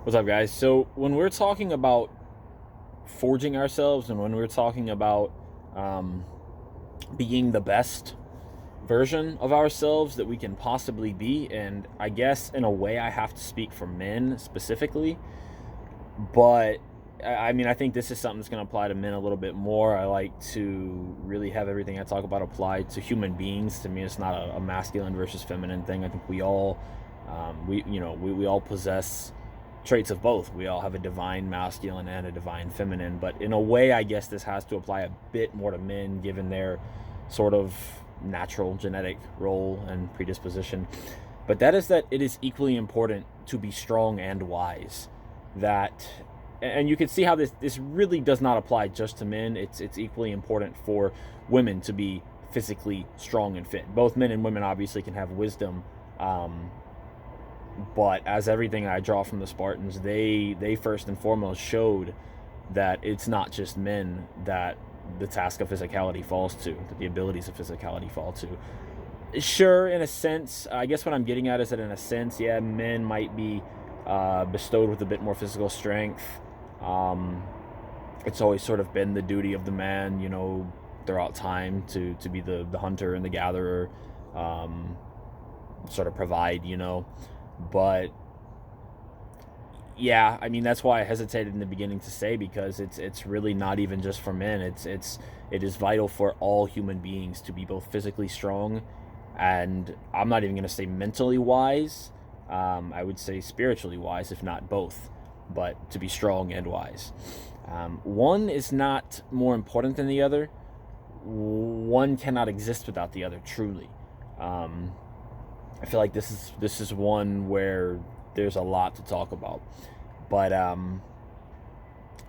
What's up, guys? So, when we're talking about forging ourselves and when we're talking about um, being the best version of ourselves that we can possibly be, and I guess in a way I have to speak for men specifically, but I mean, I think this is something that's going to apply to men a little bit more. I like to really have everything I talk about apply to human beings. To me, it's not a masculine versus feminine thing. I think we all, we all possess traits of both. We all have a divine masculine and a divine feminine. But in a way, I guess this has to apply a bit more to men, given their sort of natural genetic role and predisposition. But that is that it is equally important to be strong and wise. That and you can see how this really does not apply just to men. It's equally important for women to be physically strong and fit. Both men and women obviously can have wisdom, um, but as everything I draw from the Spartans, they first and foremost showed that it's not just men that the task of physicality falls to, that the abilities of physicality fall to. Sure, in a sense, I guess what I'm getting at is that in a sense, yeah, men might be bestowed with a bit more physical strength. Um, it's always sort of been the duty of the man, throughout time to be the hunter and the gatherer, um, sort of provide, But yeah, I mean that's why I hesitated in the beginning to say, because it's really not even just for men. It is vital for all human beings to be both physically strong and I'm not even going to say mentally wise. I would say spiritually wise, if not both, but to be strong and wise. One is not more important than the other. One cannot exist without the other. Truly, um, I feel like this is one where there's a lot to talk about. But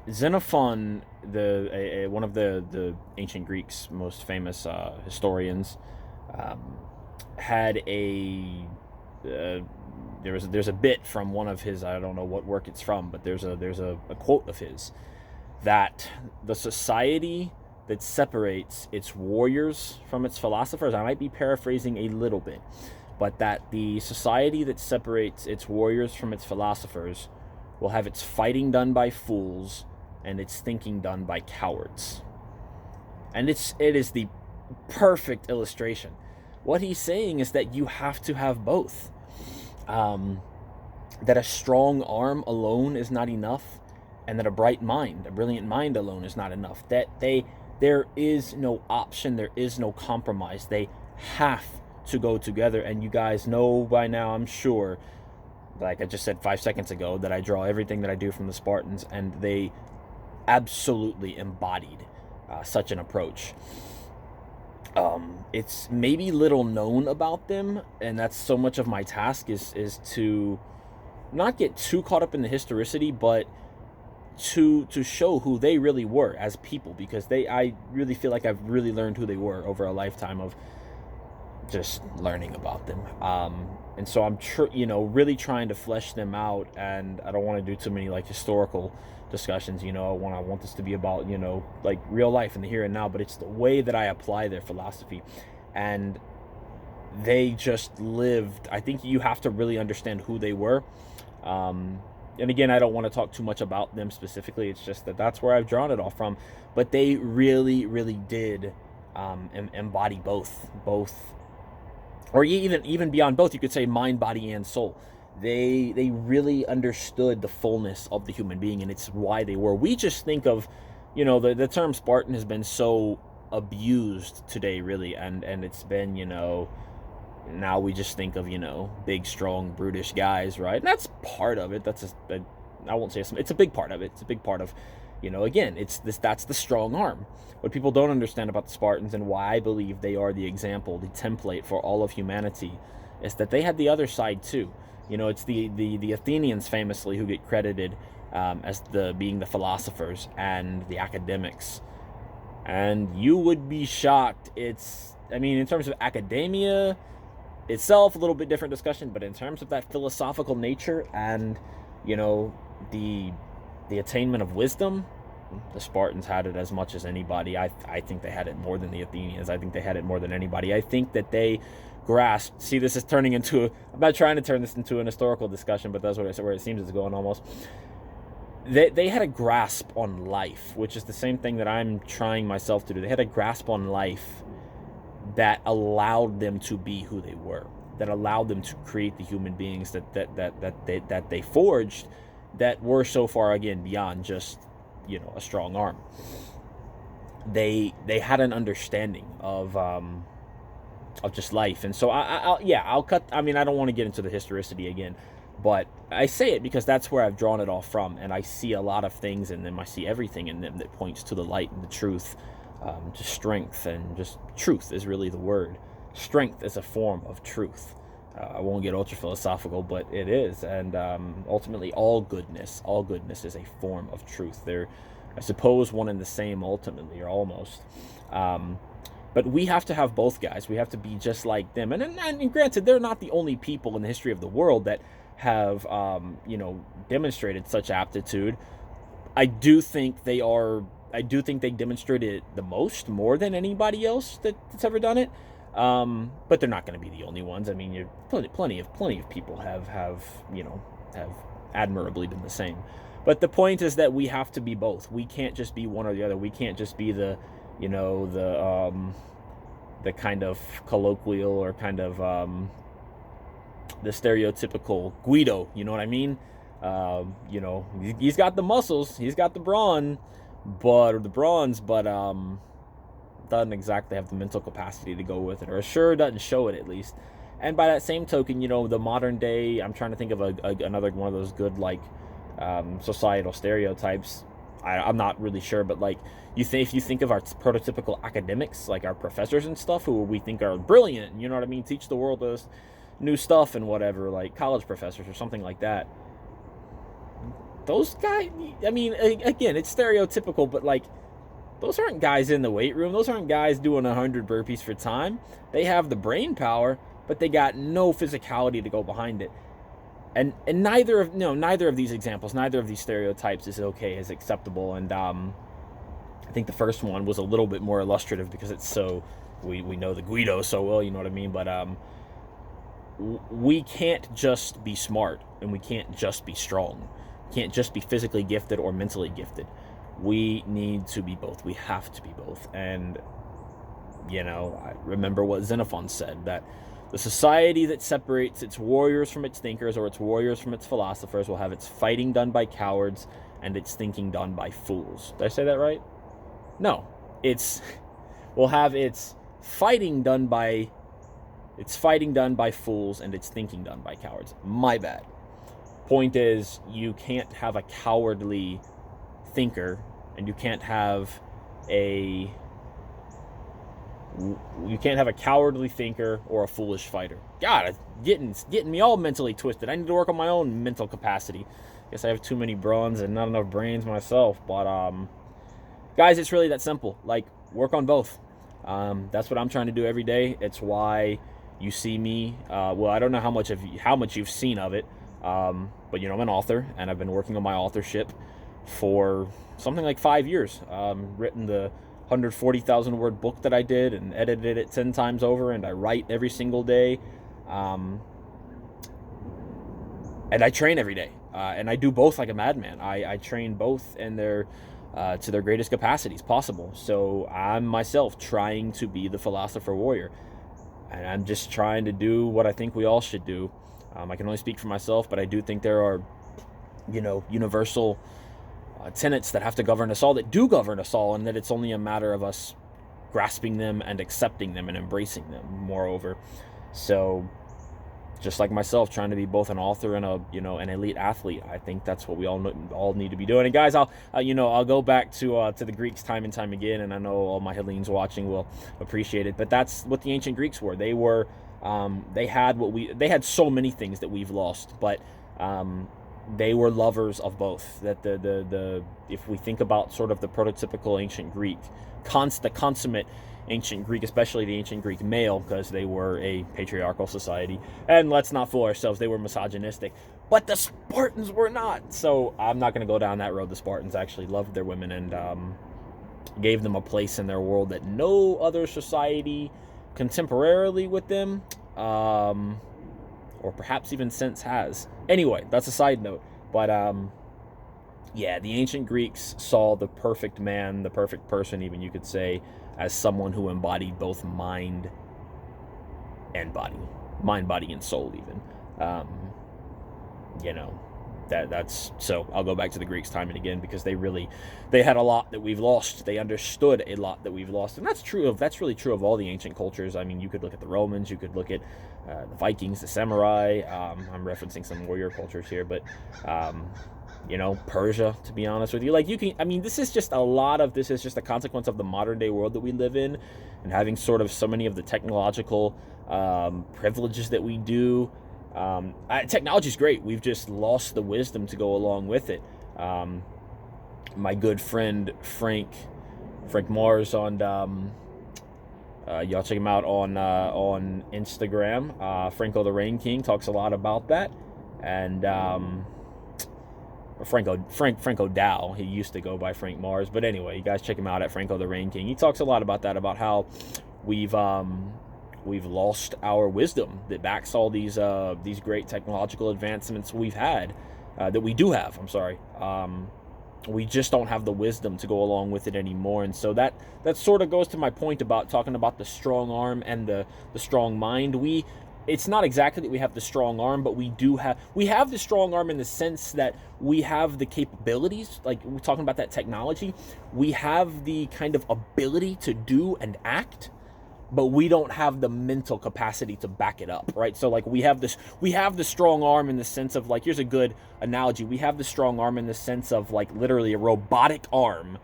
Xenophon, one of the ancient Greeks' most famous historians, um, had a there's a bit from one of his, I don't know what work it's from, but there's a quote of his that the society that separates its warriors from its philosophers, I might be paraphrasing a little bit, but that the society that separates its warriors from its philosophers will have its fighting done by fools and its thinking done by cowards. And it is the perfect illustration. What he's saying is that you have to have both. Um, that a strong arm alone is not enough, and that a bright mind, a brilliant mind alone is not enough. That there is no option, there is no compromise. They have to go together, and you guys know by now, I'm sure, like I just said 5 seconds ago, that I draw everything that I do from the Spartans, and they absolutely embodied such an approach. It's maybe little known about them, and that's so much of my task is to not get too caught up in the historicity, but to show who they really were as people, because I really feel like I've really learned who they were over a lifetime of just learning about them. And so I'm really trying to flesh them out, and I don't want to do too many like historical discussions. I want this to be about like real life in the here and now, but it's the way that I apply their philosophy, and they just lived. I think you have to really understand who they were. And again, I don't want to talk too much about them specifically. It's just that that's where I've drawn it all from. But they really, really did embody both, or even beyond both. You could say mind, body, and soul. They really understood the fullness of the human being, and it's why they were. We just think of, the term Spartan has been so abused today, really, and it's been, now we just think of big, strong, brutish guys, right? And that's part of it. I won't say it's a big part of it. It's a big part of, again, that's the strong arm. What people don't understand about the Spartans, and why I believe they are the example, the template for all of humanity, is that they had the other side too. It's the Athenians famously who get credited as being the philosophers and the academics. And you would be shocked. I mean, in terms of academia itself, a little bit different discussion, but in terms of that philosophical nature and you know the the attainment of wisdom, the Spartans had it as much as anybody. I think they had it more than the Athenians. I think they had it more than anybody. I think that they grasped. See, this is turning into I'm not trying to turn this into an historical discussion, but that's where it seems it's going almost. They had a grasp on life, which is the same thing that I'm trying myself to do. They had a grasp on life that allowed them to be who they were, that allowed them to create the human beings that they forged, that were so far, again, beyond just, a strong arm. They had an understanding of just life. And so I'll cut. I mean, I don't want to get into the historicity again, but I say it because that's where I've drawn it all from, and I see a lot of things in them. I see everything in them that points to the light and the truth, to strength, and just truth is really the word. Strength is a form of truth. I won't get ultra philosophical, but it is. And ultimately, all goodness is a form of truth. They're, I suppose, one and the same ultimately, or almost. But we have to have both, guys. We have to be just like them. And granted, they're not the only people in the history of the world that have, demonstrated such aptitude. I do think they demonstrated it the most, more than anybody else that's ever done it. But they're not going to be the only ones. I mean, plenty of people have admirably done the same. But the point is that we have to be both. We can't just be one or the other. We can't just be the kind of colloquial or kind of the stereotypical Guido. You know what I mean? He's got the muscles, he's got the bronze, but doesn't exactly have the mental capacity to go with it, or sure doesn't show it, at least. And by that same token, the modern day, I'm trying to think of another one of those good, societal stereotypes. I'm not really sure, but if you think of our prototypical academics, like our professors and stuff, who we think are brilliant, you know what I mean, teach the world this new stuff and whatever, like college professors or something like that. Those guys, I mean, again, it's stereotypical, but those aren't guys in the weight room. Those aren't guys doing 100 burpees for time. They have the brain power, but they got no physicality to go behind it. And neither of these examples, neither of these stereotypes is acceptable. And I think the first one was a little bit more illustrative because it's so, we know the Guido so well, you know what I mean? But we can't just be smart, and we can't just be strong. We can't just be physically gifted or mentally gifted. We need to be both. We have to be both. And, I remember what Xenophon said, that the society that separates its warriors from its thinkers, or its warriors from its philosophers, will have its fighting done by cowards and its thinking done by fools. Did I say that right? No. We'll have its fighting done by fools and its thinking done by cowards. My bad. Point is, you can't have a cowardly thinker, and you can't have a cowardly thinker or a foolish fighter. God, it's getting me all mentally twisted. I need to work on my own mental capacity. Guess I have too many bronze and not enough brains myself. But guys, it's really that simple. Work on both. That's what I'm trying to do every day. It's why you see me. I don't know how much you've seen of it. But I'm an author, and I've been working on my authorship for something like 5 years. Written the 140,000 word book that I did, and edited it 10 times over, and I write every single day. And I train every day. And I do both like a madman. I train both in their to their greatest capacities possible. So I'm myself trying to be the philosopher warrior. And I'm just trying to do what I think we all should do. I can only speak for myself, but I do think there are, universal tenets that have to govern us all, that do govern us all, and that it's only a matter of us grasping them and accepting them and embracing them, moreover. So, just like myself, trying to be both an author and an elite athlete, I think that's what we all need to be doing. And guys, I'll go back to the Greeks time and time again, and I know all my Hellenes watching will appreciate it, but that's what the ancient Greeks were. They were, they had so many things that we've lost, but they were lovers of both. That if we think about sort of the prototypical ancient Greek, the consummate ancient Greek, especially the ancient Greek male, because they were a patriarchal society, and let's not fool ourselves, they were misogynistic, but the Spartans were not. So I'm not going to go down that road. The Spartans actually loved their women, and gave them a place in their world that no other society contemporarily with them or perhaps even since has. Anyway, that's a side note. But yeah, the ancient Greeks saw the perfect man, the perfect person, even you could say, as someone who embodied both mind and body, mind, body, and soul, even. Um, you know, that's so. I'll go back to the Greeks time and again because they had a lot that we've lost. They understood a lot that we've lost, and that's really true of all the ancient cultures. I mean, you could look at the Romans, you could look at the Vikings, the samurai. I'm referencing some warrior cultures here, but Persia, to be honest with you. Like, this is just a consequence of the modern day world that we live in, and having sort of so many of the technological privileges that we do. Technology is great. We've just lost the wisdom to go along with it. My good friend Frank Mars on y'all check him out on Instagram. Franco the Rain King talks a lot about that, and Franco Dow. He used to go by Frank Mars, but anyway, you guys check him out at Franco the Rain King. He talks a lot about that, about how we've lost our wisdom that backs all these great technological advancements we've had, that we do have. I'm sorry. We just don't have the wisdom to go along with it anymore, and so that sort of goes to my point about talking about the strong arm and the strong mind. It's not exactly that we have the strong arm, but we have the strong arm in the sense that we have the capabilities. Like, we're talking about that technology, we have the kind of ability to do and act, but we don't have the mental capacity to back it up, right? So, like, we have the strong arm in the sense of, like, here's a good analogy. We have the strong arm in the sense of, like, literally a robotic arm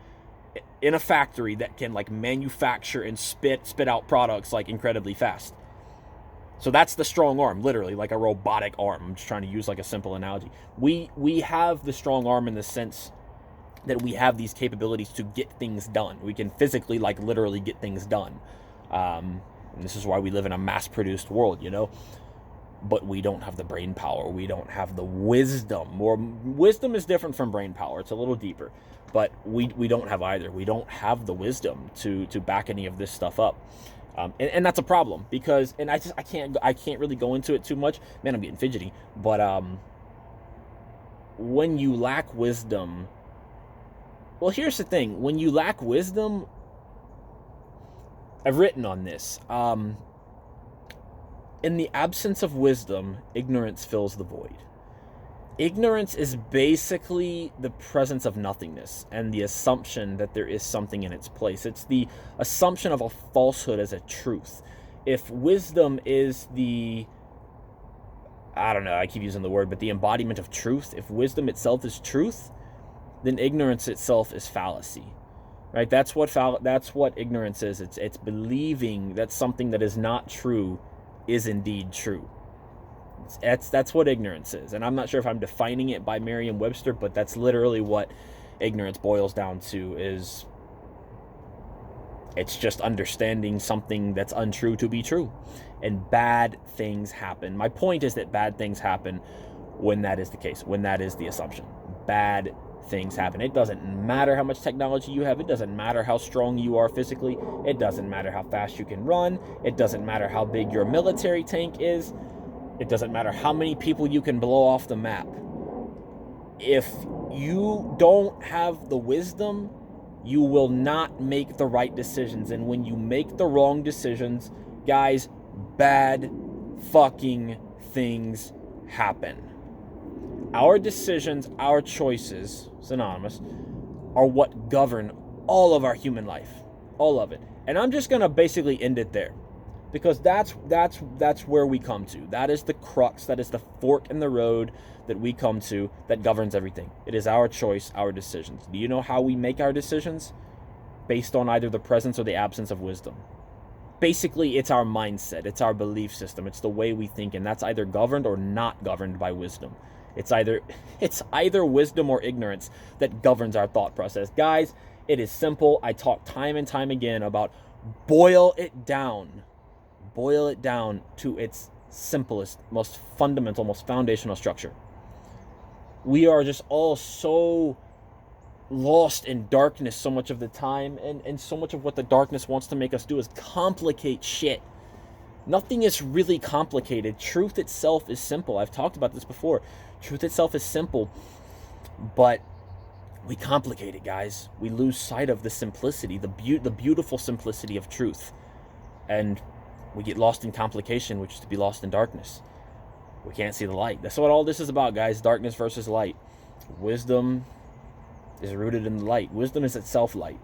in a factory that can, like, manufacture and spit out products, like, incredibly fast. So that's the strong arm, literally, like a robotic arm. I'm just trying to use, like, a simple analogy. We have the strong arm in the sense that we have these capabilities to get things done. We can physically, like, literally get things done. And this is why we live in a mass-produced world, but we don't have the brain power. We don't have the wisdom. Or wisdom is different from brain power. It's a little deeper, but we don't have either. We don't have the wisdom to back any of this stuff up. And that's a problem, because, and I can't really go into it too much. Man, I'm getting fidgety. But when you lack wisdom, well, here's the thing. When you lack wisdom, I've written on this. In the absence of wisdom, ignorance fills the void. Ignorance is basically the presence of nothingness and the assumption that there is something in its place. It's the assumption of a falsehood as a truth. If wisdom is I keep using the word, but the embodiment of truth, if wisdom itself is truth, then ignorance itself is fallacy. Right? That's what ignorance is. It's believing that something that is not true is indeed true. That's what ignorance is. And I'm not sure if I'm defining it by Merriam-Webster, but that's literally what ignorance boils down to. Is it's just understanding something that's untrue to be true. And bad things happen. My point is that bad things happen when that is the case, when that is the assumption. Bad things happen. It doesn't matter how much technology you have. It doesn't matter how strong you are physically. It doesn't matter how fast you can run. It doesn't matter how big your military tank is. It doesn't matter how many people you can blow off the map. If you don't have the wisdom, you will not make the right decisions. And when you make the wrong decisions, guys, bad fucking things happen. Our decisions, our choices, synonymous, are what govern all of our human life. All of it. And I'm just going to basically end it there. Because that's where we come to. That is the crux, that is the fork in the road that we come to that governs everything. It is our choice, our decisions. Do you know how we make our decisions? Based on either the presence or the absence of wisdom. Basically, it's our mindset, it's our belief system, it's the way we think, and that's either governed or not governed by wisdom. It's either wisdom or ignorance that governs our thought process. Guys, it is simple. I talk time and time again about boil it down. Boil it down to its simplest, most fundamental, most foundational structure. We are just all so lost in darkness so much of the time, and so much of what the darkness wants to make us do is complicate shit. Nothing is really complicated. Truth itself is simple. I've talked about this before. Truth itself is simple, but we complicate it, guys. We lose sight of the simplicity, the beautiful simplicity of truth. And we get lost in complication, which is to be lost in darkness. We can't see the light. That's what all this is about, guys. Darkness versus light. Wisdom is rooted in the light. Wisdom is itself light,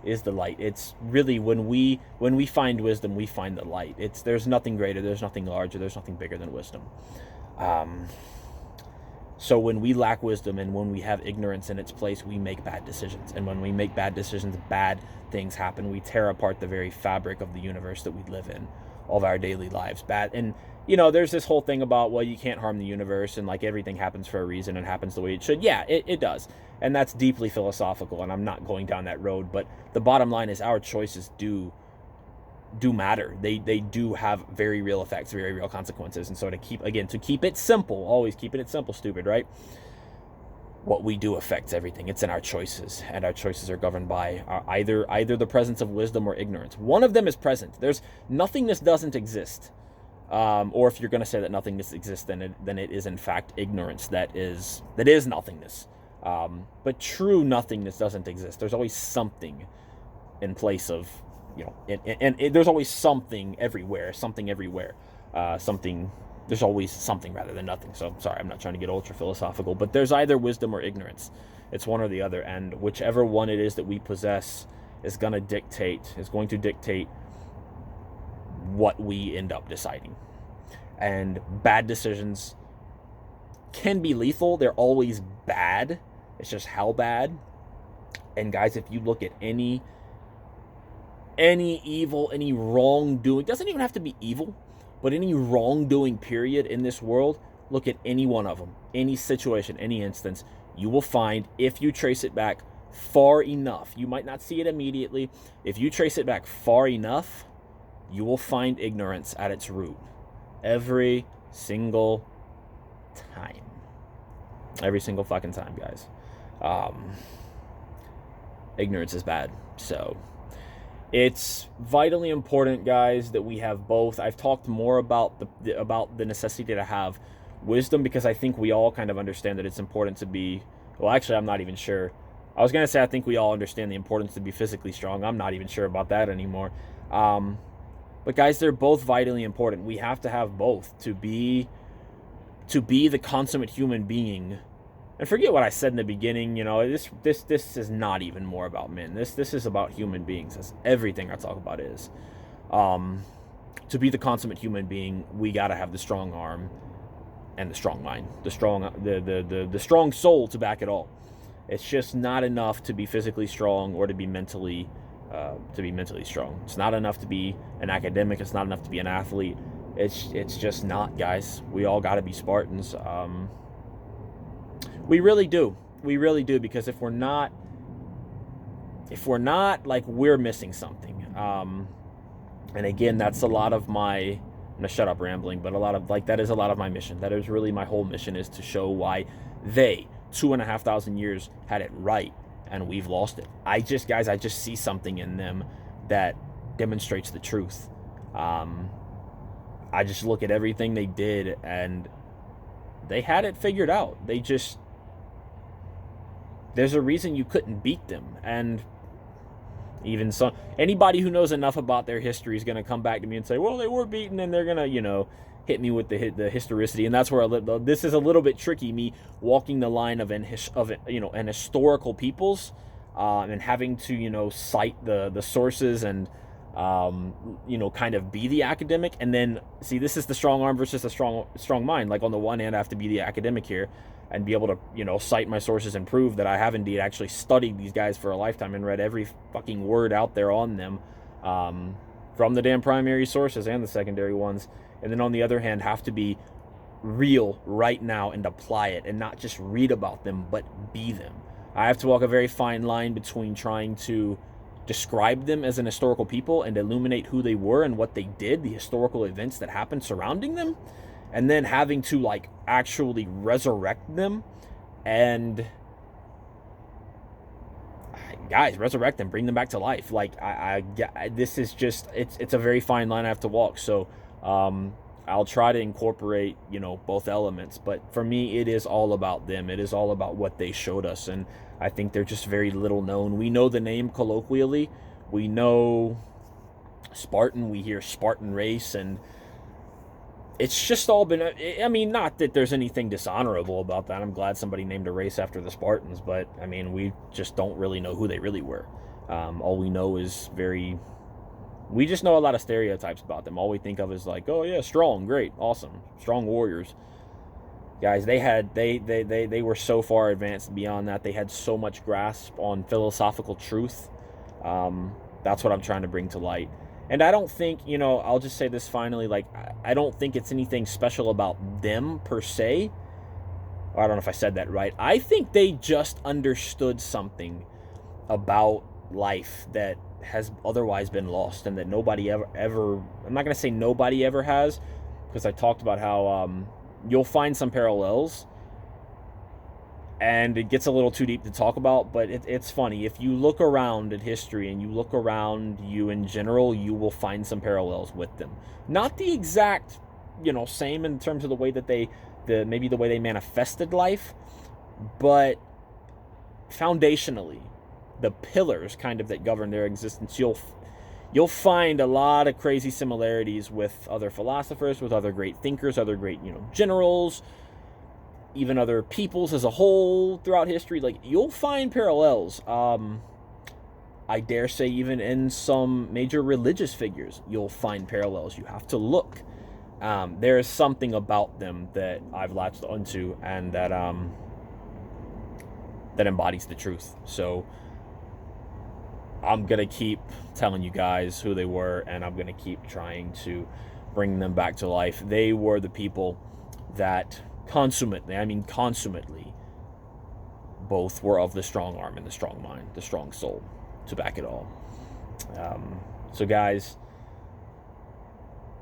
is the light. It's really when we find wisdom, we find the light. There's nothing greater, there's nothing larger, there's nothing bigger than wisdom. So when we lack wisdom and when we have ignorance in its place, we make bad decisions. And when we make bad decisions, bad things happen. We tear apart the very fabric of the universe that we live in, all of our daily lives. And there's this whole thing about, well, you can't harm the universe and like everything happens for a reason and happens the way it should. Yeah, it does. And that's deeply philosophical, and I'm not going down that road. But the bottom line is our choices do matter. They do have very real effects, very real consequences. And so to keep it simple, always keeping it simple, stupid, right? What we do affects everything. It's in our choices, and our choices are governed by either the presence of wisdom or ignorance. One of them is present. There's nothingness doesn't exist. Or if you're going to say that nothingness exists, then it is in fact ignorance that is nothingness. But true nothingness doesn't exist. There's always something in place of, there's always something everywhere. There's always something rather than nothing. So sorry, I'm not trying to get ultra philosophical, but there's either wisdom or ignorance. It's one or the other, and whichever one it is that we possess is going to dictate what we end up deciding. And bad decisions can be lethal. They're always bad. It's just how bad. And guys, if you look at any evil, any wrongdoing, doesn't even have to be evil, but any wrongdoing period in this world, look at any one of them, any situation, any instance, you will find, if you trace it back far enough, you might not see it immediately. If you trace it back far enough, you will find ignorance at its root. Every single time. Every single fucking time, guys. Ignorance is bad. So it's vitally important, guys, that we have both. I've talked more about the necessity to have wisdom, because I think we all kind of understand that it's important to be, well, actually, I'm not even sure. I was going to say I think we all understand the importance to be physically strong. I'm not even sure about that anymore. But guys, they're both vitally important. We have to have both to be the consummate human being. And forget what I said in the beginning, this is not even more about men. This is about human beings. That's everything I talk about is. To be the consummate human being, we got to have the strong arm and the strong mind, the strong soul to back it all. It's just not enough to be physically strong or to be mentally strong. It's not enough to be an academic. It's not enough to be an athlete. It's just not, guys. We all got to be Spartans. We really do, because if we're not, like, we're missing something. And again, that's a lot of my, I'm gonna shut up rambling, but that is a lot of my mission. That is really my whole mission, is to show why they 2,500 years had it right and we've lost it. I just see something in them that demonstrates the truth. I just look at everything they did and they had it figured out. There's a reason you couldn't beat them. And even anybody who knows enough about their history is going to come back to me and say, well, they were beaten, and they're going to, hit me with the historicity. And that's where this is a little bit tricky, me walking the line of an historical peoples, and having to, cite the sources and, kind of be the academic. And then, see, this is the strong arm versus the strong mind. Like, on the one hand, I have to be the academic here and be able to, cite my sources and prove that I have indeed actually studied these guys for a lifetime and read every fucking word out there on them, from the damn primary sources and the secondary ones. And then on the other hand, have to be real right now and apply it, and not just read about them, but be them. I have to walk a very fine line between trying to describe them as an historical people and illuminate who they were and what they did, the historical events that happened surrounding them, and then having to, like, actually resurrect them and, guys, resurrect them, bring them back to life. Like, this is just, it's a very fine line I have to walk. So I'll try to incorporate, both elements, but for me, it is all about them. It is all about what they showed us, and I think they're just very little known. We know the name colloquially. We know Spartan. We hear Spartan race, and it's just all been. I mean, not that there's anything dishonorable about that. I'm glad somebody named a race after the Spartans, but I mean, we just don't really know who they really were. All we know is we just know a lot of stereotypes about them. All we think of is like, oh yeah, strong, great, awesome, strong warriors. Guys, they were so far advanced beyond that. They had so much grasp on philosophical truth. That's what I'm trying to bring to light. And I don't think, I'll just say this finally, like, I don't think it's anything special about them per se. I don't know if I said that right. I think they just understood something about life that has otherwise been lost, and that nobody ever I'm not going to say nobody ever has, because I talked about how you'll find some parallels, and it gets a little too deep to talk about, but it's funny. If you look around at history and you look around you in general, you will find some parallels with them. Not the exact, same in terms of the way that maybe the way they manifested life, but foundationally, the pillars kind of that govern their existence, you'll find a lot of crazy similarities with other philosophers, with other great thinkers, other great, generals, even other peoples as a whole throughout history. Like, you'll find parallels. I dare say even in some major religious figures, you'll find parallels. You have to look. There is something about them that I've latched onto, and that embodies the truth. So I'm going to keep telling you guys who they were, and I'm going to keep trying to bring them back to life. They were the people that consummately, both were of the strong arm and the strong mind, the strong soul to back it all. So guys,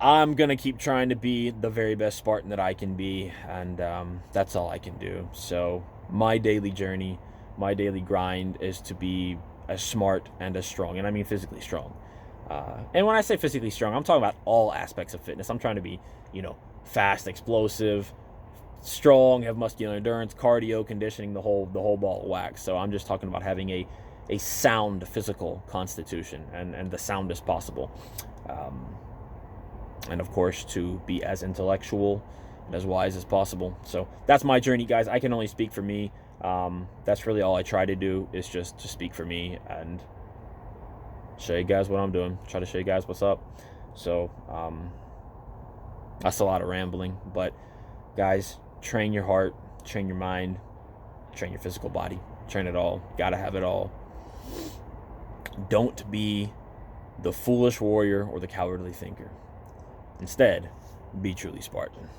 I'm going to keep trying to be the very best Spartan that I can be, and that's all I can do. So my daily journey, my daily grind is to be as smart and as strong, and I mean physically strong. And when I say physically strong, I'm talking about all aspects of fitness. I'm trying to be, fast, explosive, strong, have muscular endurance, cardio, conditioning, the whole ball of wax. So I'm just talking about having a sound physical constitution, and the soundest possible. And of course, to be as intellectual and as wise as possible. So that's my journey, guys. I can only speak for me. That's really all I try to do, is just to speak for me and show you guys what I'm doing. Try to show you guys what's up. So that's a lot of rambling, but guys, train your heart, train your mind, train your physical body, train it all. Gotta have it all. Don't be the foolish warrior or the cowardly thinker. Instead, be truly Spartan.